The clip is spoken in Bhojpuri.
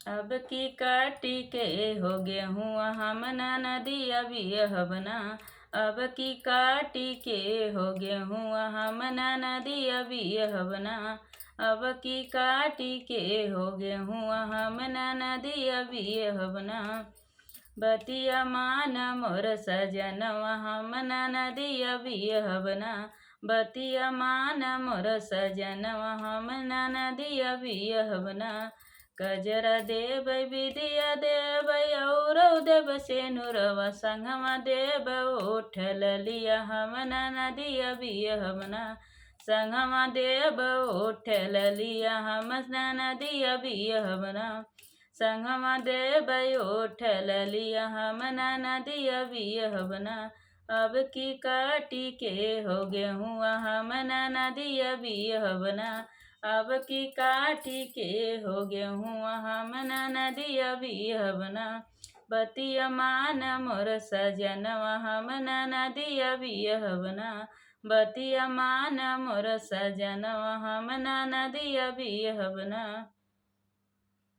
अब की काटी के हो गेहूँ हम ना नदिया बियहबना। अब की काटी के हो गेहूँ हम ना नदिया बियहबना। अब की काटी के हो गेहूँ हम ना नदिया बियहबना। बतिया मान मोर सजनवा हम ना नदिया बियहबना। बतिया मान मोर सजनवा हम ना नदिया बियहबना। गजरा देबै विदिया देबै औरौ देब सेनुरवा संगमा देब ओठल लिया हम ना नदिया बियहबना। संगमा देब ओठल लिया हम ना नदिया बियहबना। संगमा देब ओठल लिया हम ना नदिया बियहबना। अब की काटी के हो गेहूँ हम ना नदिया बियहबना। अब की काटी के हो गेहूँ हम ना नदिया बियहबना। बतिया मान मोर सजनवा हम ना नदिया बियहबना। बतिया मान मोर सजनवा हम ना नदिया बियहबना।